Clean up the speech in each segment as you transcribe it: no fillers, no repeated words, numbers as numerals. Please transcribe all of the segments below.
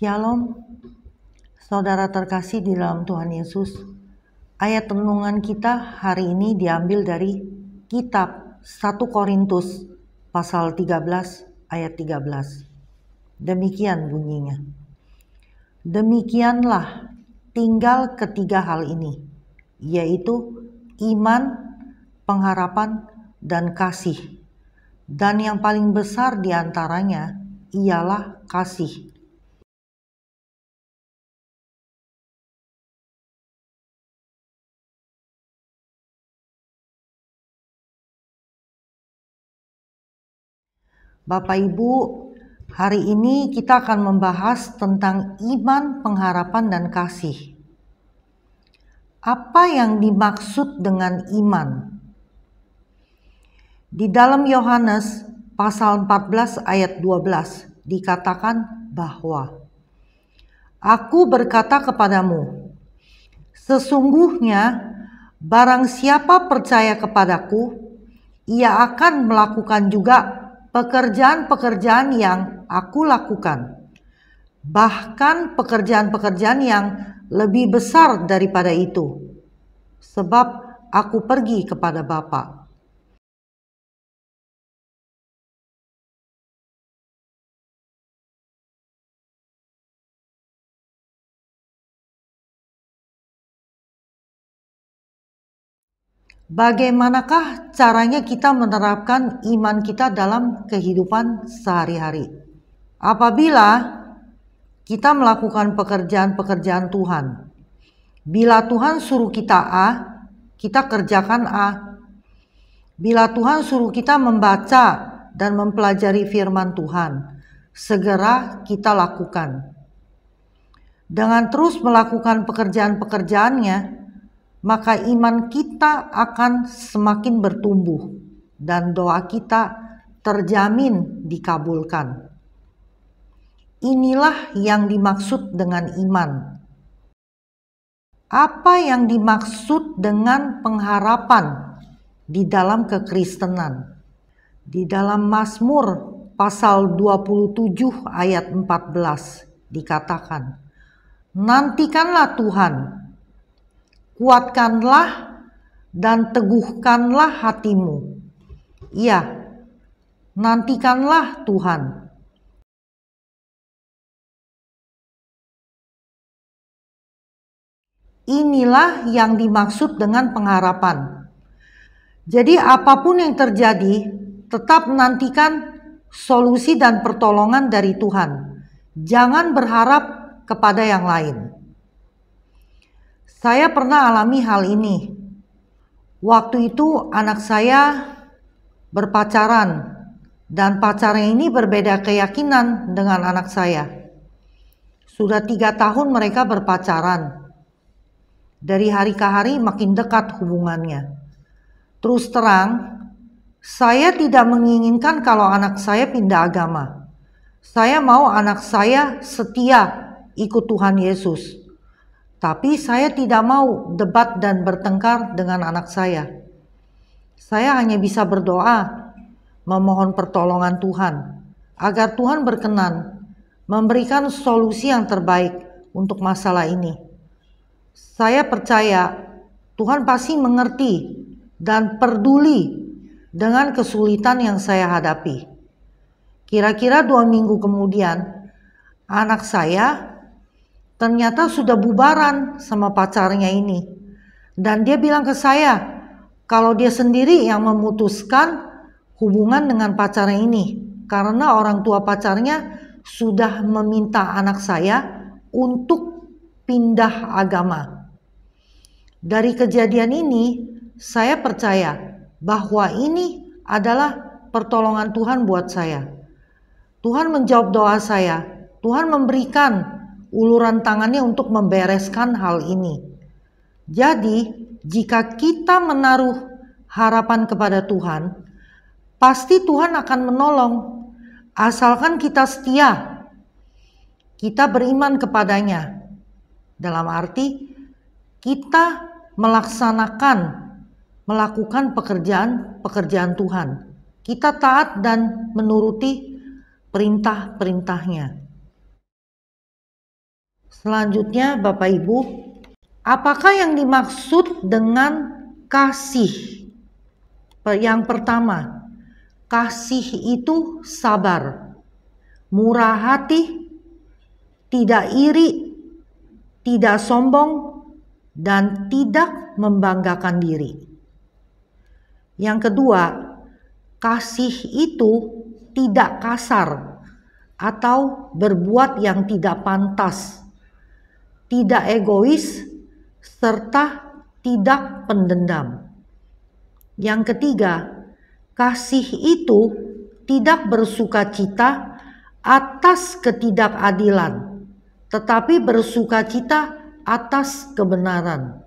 Shalom, saudara terkasih di dalam Tuhan Yesus. Ayat renungan kita hari ini diambil dari kitab 1 Korintus pasal 13 ayat 13. Demikian bunyinya. Demikianlah tinggal ketiga hal ini, yaitu iman, pengharapan, dan kasih. Dan yang paling besar di antaranya ialah kasih. Bapak Ibu, hari ini kita akan membahas tentang iman, pengharapan, dan kasih. Apa yang dimaksud dengan iman? Di dalam Yohanes pasal 14 ayat 12 dikatakan bahwa Aku berkata kepadamu, sesungguhnya barang siapa percaya kepadaku, ia akan melakukan juga pekerjaan-pekerjaan yang aku lakukan, bahkan pekerjaan-pekerjaan yang lebih besar daripada itu, sebab aku pergi kepada Bapa. Bagaimanakah caranya kita menerapkan iman kita dalam kehidupan sehari-hari? Apabila kita melakukan pekerjaan-pekerjaan Tuhan, bila Tuhan suruh kita A, kita kerjakan A. Bila Tuhan suruh kita membaca dan mempelajari firman Tuhan, segera kita lakukan. Dengan terus melakukan pekerjaan-pekerjaannya, maka iman kita akan semakin bertumbuh dan doa kita terjamin dikabulkan. Inilah yang dimaksud dengan iman. Apa yang dimaksud dengan pengharapan di dalam kekristenan? Di dalam Mazmur pasal 27 ayat 14 dikatakan, nantikanlah Tuhan, kuatkanlah dan teguhkanlah hatimu. Ya, nantikanlah Tuhan. Inilah yang dimaksud dengan pengharapan. Jadi apapun yang terjadi, tetap menantikan solusi dan pertolongan dari Tuhan. Jangan berharap kepada yang lain. Saya pernah alami hal ini. Waktu itu anak saya berpacaran, dan pacarnya ini berbeda keyakinan dengan anak saya. Sudah 3 tahun mereka berpacaran. Dari hari ke hari makin dekat hubungannya. Terus terang, saya tidak menginginkan kalau anak saya pindah agama. Saya mau anak saya setia ikut Tuhan Yesus. Tapi saya tidak mau debat dan bertengkar dengan anak saya. Saya hanya bisa berdoa, memohon pertolongan Tuhan, agar Tuhan berkenan memberikan solusi yang terbaik untuk masalah ini. Saya percaya Tuhan pasti mengerti dan peduli dengan kesulitan yang saya hadapi. Kira-kira 2 minggu kemudian, anak saya ternyata sudah bubaran sama pacarnya ini. Dan dia bilang ke saya, kalau dia sendiri yang memutuskan hubungan dengan pacarnya ini. Karena orang tua pacarnya sudah meminta anak saya untuk pindah agama. Dari kejadian ini, saya percaya bahwa ini adalah pertolongan Tuhan buat saya. Tuhan menjawab doa saya. Tuhan memberikan uluran tangannya untuk membereskan hal ini. Jadi, jika kita menaruh harapan kepada Tuhan, pasti Tuhan akan menolong. Asalkan kita setia, kita beriman kepadanya. Dalam arti, kita melakukan pekerjaan Tuhan. Kita taat dan menuruti perintah-perintahnya. Selanjutnya, Bapak Ibu, apakah yang dimaksud dengan kasih? Yang pertama, kasih itu sabar, murah hati, tidak iri, tidak sombong, dan tidak membanggakan diri. Yang kedua, kasih itu tidak kasar atau berbuat yang tidak pantas, tidak egois, serta tidak pendendam. Yang ketiga, kasih itu tidak bersukacita atas ketidakadilan, tetapi bersukacita atas kebenaran.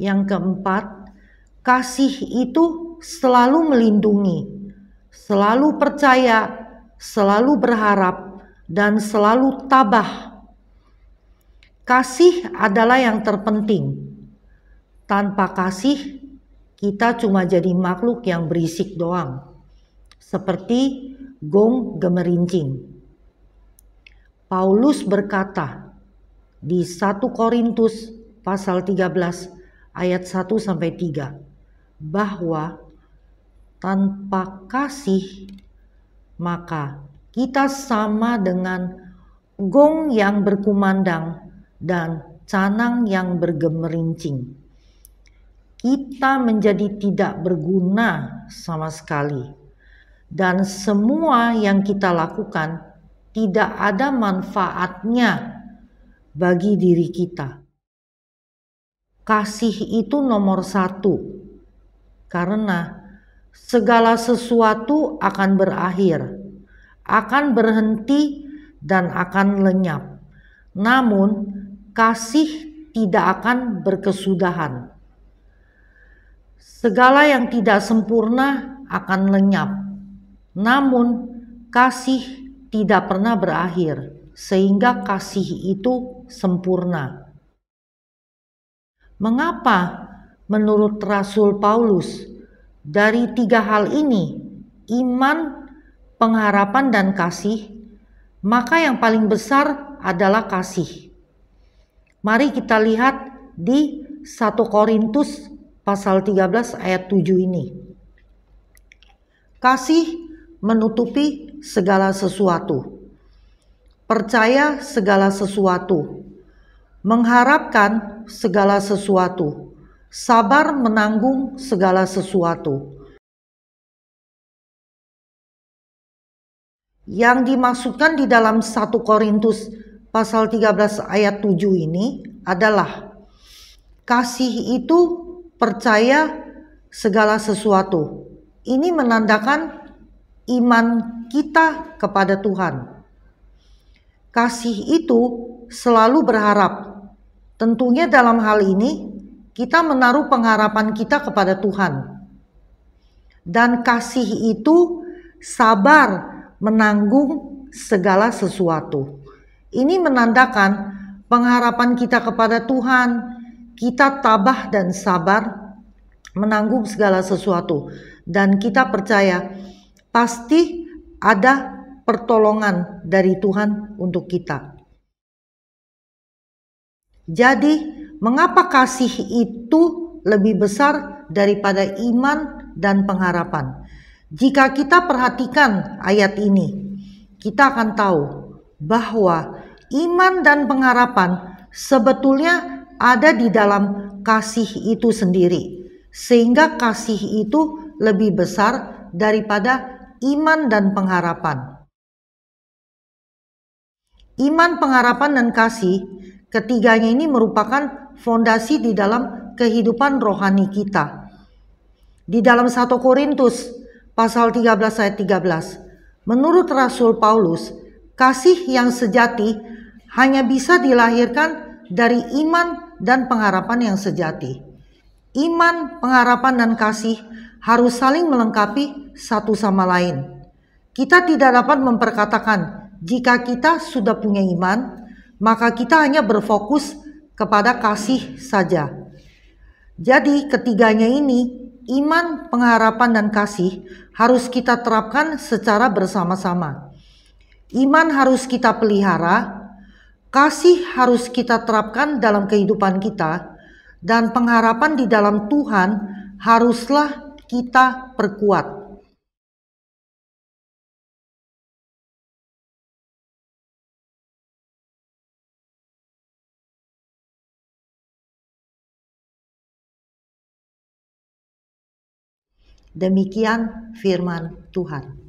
Yang keempat, kasih itu selalu melindungi, selalu percaya, selalu berharap, dan selalu tabah. Kasih adalah yang terpenting. Tanpa kasih, kita cuma jadi makhluk yang berisik doang, seperti gong gemerincing. Paulus berkata di 1 Korintus pasal 13 ayat 1-3 bahwa tanpa kasih maka kita sama dengan gong yang berkumandang dan canang yang bergemerincing. Kita menjadi tidak berguna sama sekali, dan semua yang kita lakukan tidak ada manfaatnya bagi diri kita. Kasih itu nomor 1, karena segala sesuatu akan berakhir, akan berhenti, dan akan lenyap. Namun kasih tidak akan berkesudahan. Segala yang tidak sempurna akan lenyap, namun kasih tidak pernah berakhir, sehingga kasih itu sempurna. Mengapa menurut Rasul Paulus dari 3 hal ini, iman, pengharapan, dan kasih, maka yang paling besar adalah kasih? Mari kita lihat di 1 Korintus pasal 13 ayat 7 ini. Kasih menutupi segala sesuatu, percaya segala sesuatu, mengharapkan segala sesuatu, sabar menanggung segala sesuatu. Yang dimaksudkan di dalam 1 Korintus pasal 13 ayat 7 ini adalah kasih itu percaya segala sesuatu. Ini menandakan iman kita kepada Tuhan. Kasih itu selalu berharap. Tentunya dalam hal ini kita menaruh pengharapan kita kepada Tuhan. Dan kasih itu sabar menanggung segala sesuatu. Ini menandakan pengharapan kita kepada Tuhan. Kita tabah dan sabar menanggung segala sesuatu, dan kita percaya pasti ada pertolongan dari Tuhan untuk kita. Jadi, mengapa kasih itu lebih besar daripada iman dan pengharapan? Jika kita perhatikan ayat ini, kita akan tahu bahwa iman dan pengharapan sebetulnya ada di dalam kasih itu sendiri, sehingga kasih itu lebih besar daripada iman dan pengharapan. Iman, pengharapan, dan kasih, ketiganya ini merupakan fondasi di dalam kehidupan rohani kita. Di dalam 1 Korintus pasal 13 ayat 13, menurut Rasul Paulus, kasih yang sejati hanya bisa dilahirkan dari iman dan pengharapan yang sejati. Iman, pengharapan, dan kasih harus saling melengkapi satu sama lain. Kita tidak dapat memperkatakan jika kita sudah punya iman, maka kita hanya berfokus kepada kasih saja. Jadi ketiganya ini, iman, pengharapan, dan kasih, harus kita terapkan secara bersama-sama. Iman harus kita pelihara, Kasih harus kita terapkan dalam kehidupan kita, dan pengharapan di dalam Tuhan haruslah kita perkuat. Demikian firman Tuhan.